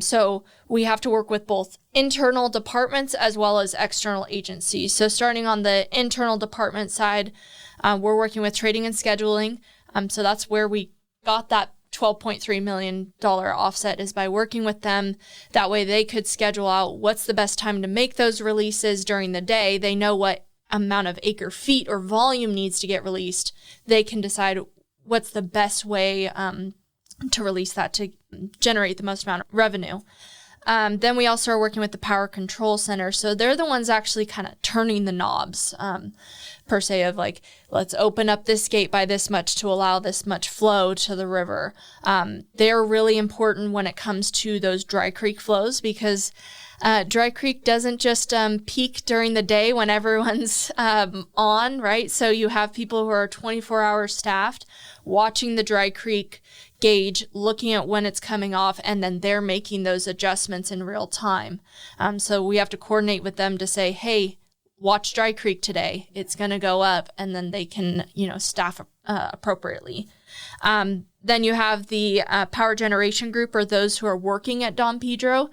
So we have to work with both internal departments as well as external agencies. So starting on the internal department side, we're working with trading and scheduling. So that's where we got that $12.3 million offset, is by working with them. That way they could schedule out what's the best time to make those releases during the day. They know what amount of acre feet or volume needs to get released. They can decide what's the best way to release that to generate the most amount of revenue. Then we also are working with the Power Control Center. So they're the ones actually kind of turning the knobs, per se, of like, let's open up this gate by this much to allow this much flow to the river. They're really important when it comes to those dry creek flows, because Dry Creek doesn't just peak during the day when everyone's on, right? So you have people who are 24-hour staffed watching the Dry Creek gauge, looking at when it's coming off, and then they're making those adjustments in real time. So we have to coordinate with them to say, hey, watch Dry Creek today. It's going to go up, and then they can, staff appropriately. Then you have the power generation group, or those who are working at Don Pedro.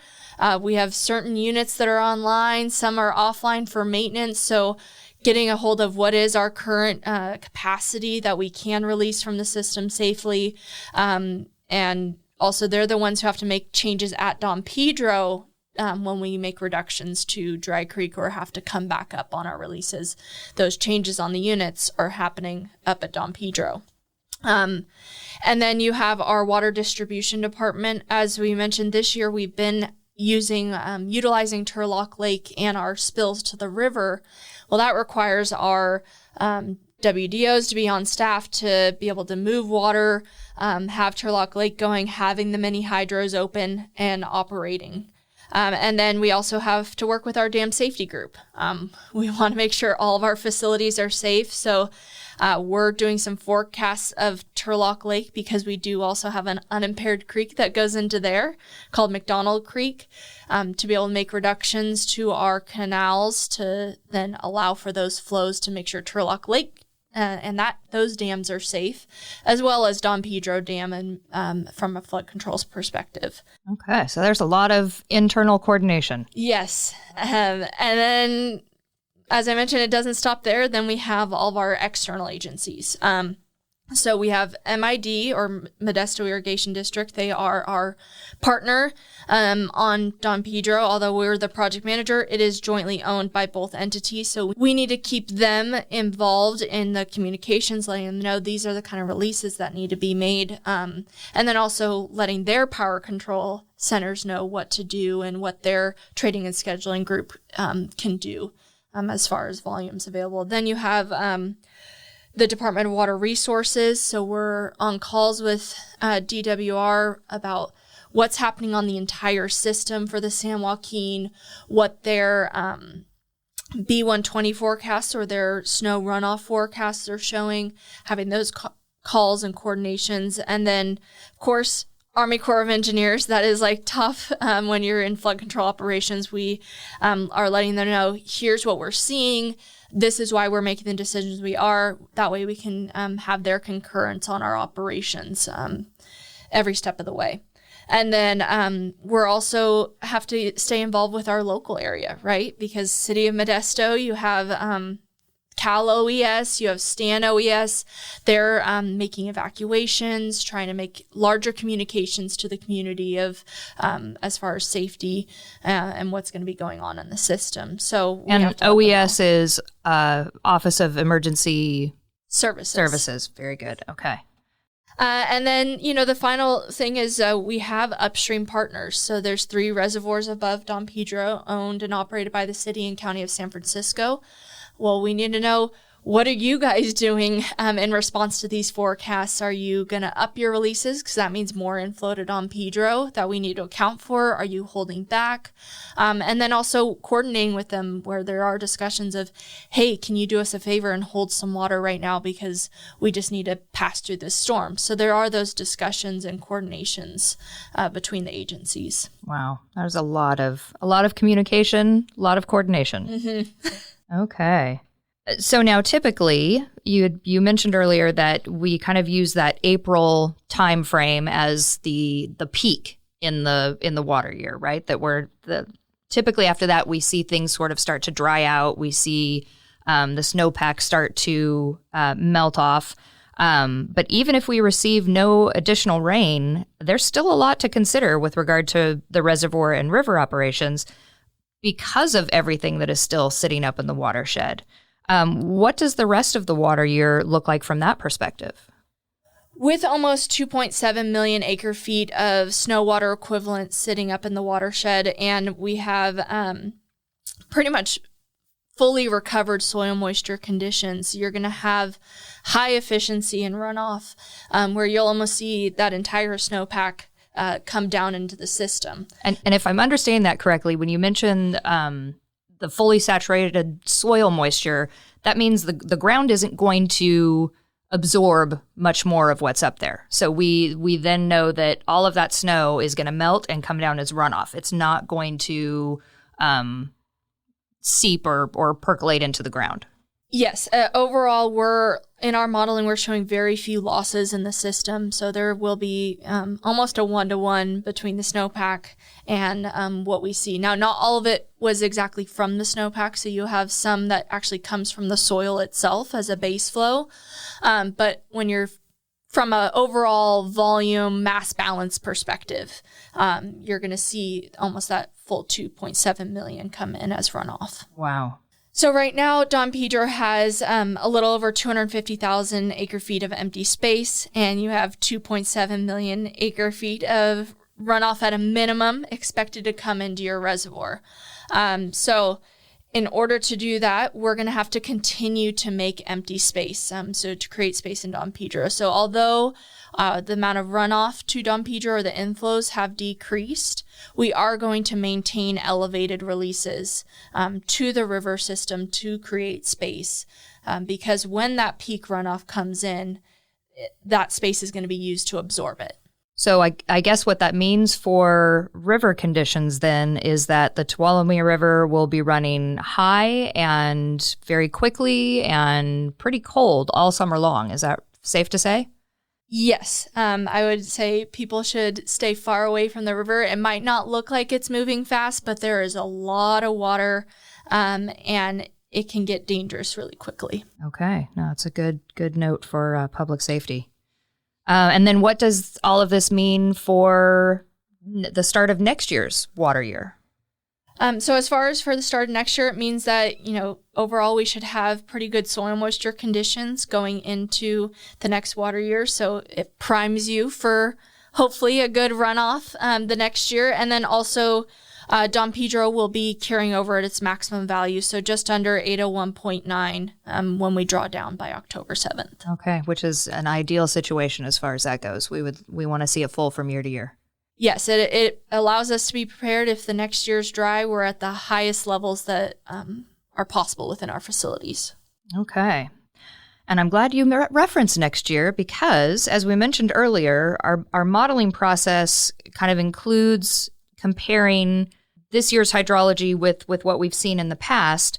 We have certain units that are online. Some are offline for maintenance. So getting a hold of what is our current capacity that we can release from the system safely. And also they're the ones who have to make changes at Don Pedro when we make reductions to Dry Creek or have to come back up on our releases. Those changes on the units are happening up at Don Pedro. And then you have our water distribution department. As we mentioned, this year we've been utilizing Turlock Lake and our spills to the river. Well, that requires our WDOs to be on staff to be able to move water, have Turlock Lake going, having the mini hydros open and operating. And then we also have to work with our dam safety group. We want to make sure all of our facilities are safe. So we're doing some forecasts of Turlock Lake, because we do also have an unimpaired creek that goes into there called McDonald Creek, to be able to make reductions to our canals to then allow for those flows to make sure Turlock Lake and those dams are safe, as well as Don Pedro Dam and from a flood controls perspective. Okay, so there's a lot of internal coordination. Yes. And then, as I mentioned, it doesn't stop there. Then we have all of our external agencies. So we have MID, or Modesto Irrigation District. They are our partner on Don Pedro. Although we're the project manager, it is jointly owned by both entities. So we need to keep them involved in the communications, letting them know these are the kind of releases that need to be made. And then also letting their power control centers know what to do and what their trading and scheduling group can do as far as volumes available. Then you have the Department of Water Resources. So we're on calls with DWR about what's happening on the entire system for the San Joaquin, what their B120 forecasts or their snow runoff forecasts are showing, having those calls and coordinations. And then, of course, Army Corps of Engineers. That is tough when you're in flood control operations. We are letting them know, here's what we're seeing. This is why we're making the decisions we are. That way we can have their concurrence on our operations every step of the way. And then we're also have to stay involved with our local area, right? Because City of Modesto, you have Cal OES, you have Stan OES. They're making evacuations, trying to make larger communications to the community of as far as safety and what's going to be going on in the system. So and OES is Office of Emergency Services. Very good. Okay. And then, the final thing is we have upstream partners. So there's 3 reservoirs above Don Pedro owned and operated by the city and county of San Francisco. Well, we need to know, what are you guys doing in response to these forecasts? Are you going to up your releases? Because that means more inflow to Don Pedro that we need to account for. Are you holding back? And then also coordinating with them where there are discussions of, hey, can you do us a favor and hold some water right now because we just need to pass through this storm. So there are those discussions and coordinations between the agencies. Wow. There's a lot of communication, a lot of coordination. Mm-hmm. Okay. So now typically you mentioned earlier that we kind of use that April time frame as the peak in the water year, right? That typically after that we see things sort of start to dry out. We see the snowpack start to melt off. But even if we receive no additional rain, there's still a lot to consider with regard to the reservoir and river operations because of everything that is still sitting up in the watershed. What does the rest of the water year look like from that perspective? With almost 2.7 million acre feet of snow water equivalent sitting up in the watershed, and we have pretty much fully recovered soil moisture conditions, you're going to have high efficiency in runoff, where you'll almost see that entire snowpack come down into the system. And if I'm understanding that correctly, when you mention the fully saturated soil moisture, that means the ground isn't going to absorb much more of what's up there. So we then know that all of that snow is going to melt and come down as runoff. It's not going to seep or percolate into the ground. Yes. Overall, in our modeling, we're showing very few losses in the system. So there will be almost a 1-to-1 between the snowpack and what we see. Now, not all of it was exactly from the snowpack. So you have some that actually comes from the soil itself as a base flow. But when you're from an overall volume mass balance perspective, you're going to see almost that full 2.7 million come in as runoff. Wow. So right now, Don Pedro has a little over 250,000 acre feet of empty space, and you have 2.7 million acre feet of runoff at a minimum expected to come into your reservoir. So in order to do that, we're going to have to continue to make empty space, so to create space in Don Pedro. So although the amount of runoff to Don Pedro or the inflows have decreased, we are going to maintain elevated releases to the river system to create space because when that peak runoff comes in, that space is going to be used to absorb it. So I guess what that means for river conditions then is that the Tuolumne River will be running high and very quickly and pretty cold all summer long. Is that safe to say? Yes. I would say people should stay far away from the river. It might not look like it's moving fast, but there is a lot of water, and it can get dangerous really quickly. Okay. No, it's a good note for public safety. And then what does all of this mean for the start of next year's water year? So as far as for the start of next year, it means that, overall we should have pretty good soil moisture conditions going into the next water year. So it primes you for hopefully a good runoff the next year. And then also Don Pedro will be carrying over at its maximum value, so just under 801.9 when we draw down by October 7th. Okay, which is an ideal situation as far as that goes. We want to see it full from year to year. Yes, it allows us to be prepared if the next year's dry. We're at the highest levels that are possible within our facilities. Okay. And I'm glad you referenced next year because, as we mentioned earlier, our modeling process kind of includes comparing this year's hydrology with what we've seen in the past.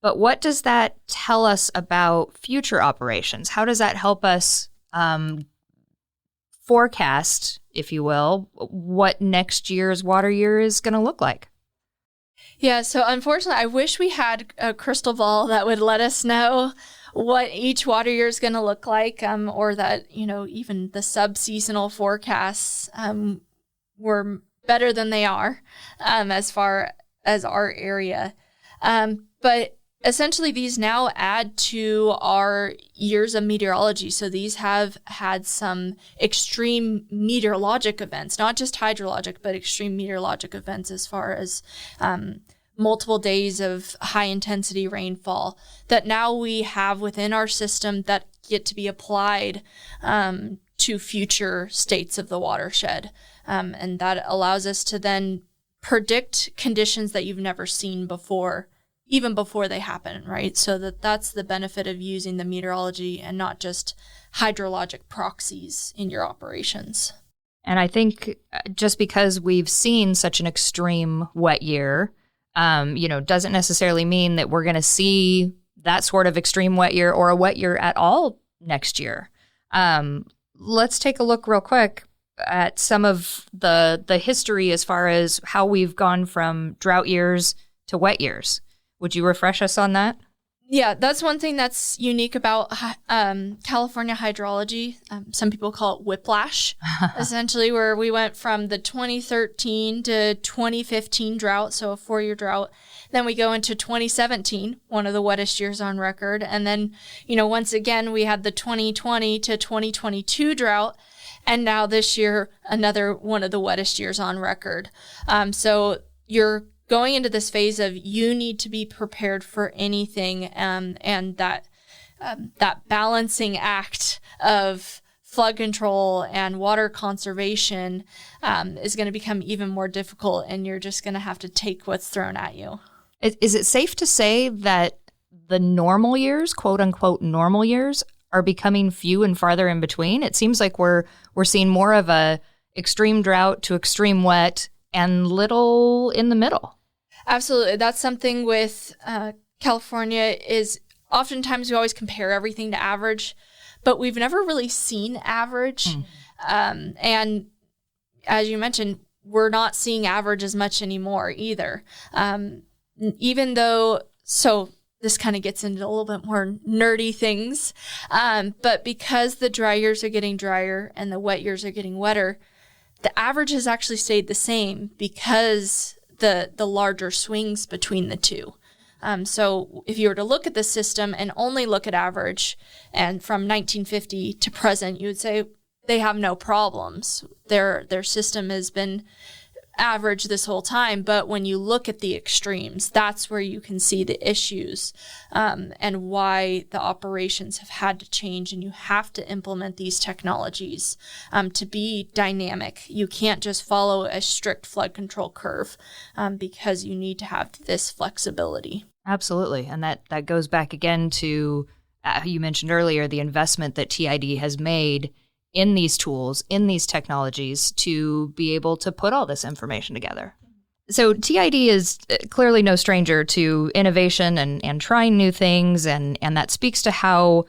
But what does that tell us about future operations? How does that help us forecast, if you will, what next year's water year is going to look like? Yeah, so unfortunately, I wish we had a crystal ball that would let us know what each water year is going to look like, or that, even the sub-seasonal forecasts were better than they are as far as our area. But essentially, these now add to our years of meteorology. So these have had some extreme meteorologic events, not just hydrologic, but extreme meteorologic events as far as multiple days of high intensity rainfall that now we have within our system that get to be applied to future states of the watershed. And that allows us to then predict conditions that you've never seen before, even before they happen, right? So that's the benefit of using the meteorology and not just hydrologic proxies in your operations. And I think just because we've seen such an extreme wet year, doesn't necessarily mean that we're going to see that sort of extreme wet year or a wet year at all next year. Let's take a look real quick at some of the history as far as how we've gone from drought years to wet years. Would you refresh us on that? Yeah, that's one thing that's unique about California hydrology. Some people call it whiplash, essentially, where we went from the 2013 to 2015 drought, so a 4-year drought. Then we go into 2017, one of the wettest years on record. And then, once again, we had the 2020 to 2022 drought. And now this year, another one of the wettest years on record. So you're going into this phase of you need to be prepared for anything, and that balancing act of flood control and water conservation is going to become even more difficult, and you're just going to have to take what's thrown at you. Is it safe to say that the normal years, quote unquote normal years, are becoming few and farther in between? It seems like we're seeing more of a extreme drought to extreme wet and little in the middle. Absolutely. That's something with California is oftentimes we always compare everything to average, but we've never really seen average. And as you mentioned, we're not seeing average as much anymore either. Even though, so this kind of gets into a little bit more nerdy things, but because the dry years are getting drier and the wet years are getting wetter, the average has actually stayed the same because the larger swings between the two. So if you were to look at the system and only look at average, and from 1950 to present, you would say they have no problems. Their system has been average this whole time. But when you look at the extremes, that's where you can see the issues and why the operations have had to change. And you have to implement these technologies to be dynamic. You can't just follow a strict flood control curve because you need to have this flexibility. Absolutely. And that goes back again to, you mentioned earlier, the investment that TID has made in these tools, in these technologies to be able to put all this information together. So TID is clearly no stranger to innovation and trying new things, and that speaks to how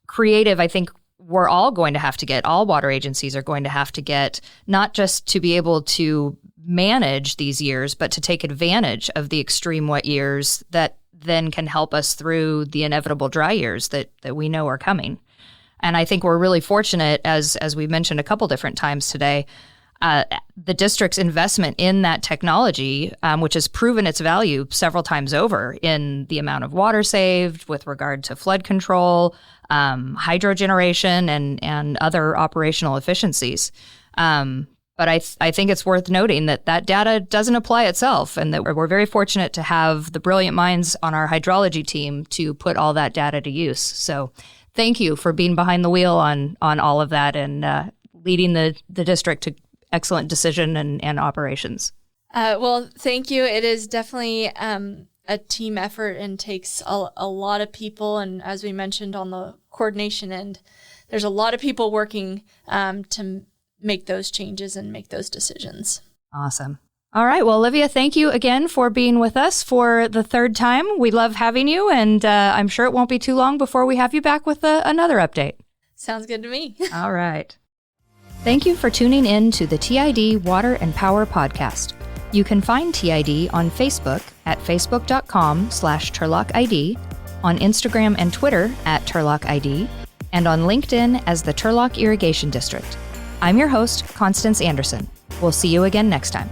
creative I think we're all going to have to get, all water agencies are going to have to get, not just to be able to manage these years, but to take advantage of the extreme wet years that then can help us through the inevitable dry years that we know are coming. And I think we're really fortunate, as we mentioned a couple different times today, the district's investment in that technology, which has proven its value several times over in the amount of water saved with regard to flood control, hydro generation, and other operational efficiencies. But I think it's worth noting that data doesn't apply itself, and that we're very fortunate to have the brilliant minds on our hydrology team to put all that data to use. So thank you for being behind the wheel on all of that and leading the district to excellent decision and operations. Well, thank you. It is definitely a team effort and takes a lot of people. And as we mentioned on the coordination end, there's a lot of people working to make those changes and make those decisions. Awesome. All right. Well, Olivia, thank you again for being with us for the third time. We love having you, and I'm sure it won't be too long before we have you back with another update. Sounds good to me. All right. Thank you for tuning in to the TID Water and Power Podcast. You can find TID on Facebook at facebook.com/TurlockID, on Instagram and Twitter at TurlockID, and on LinkedIn as the Turlock Irrigation District. I'm your host, Constance Anderson. We'll see you again next time.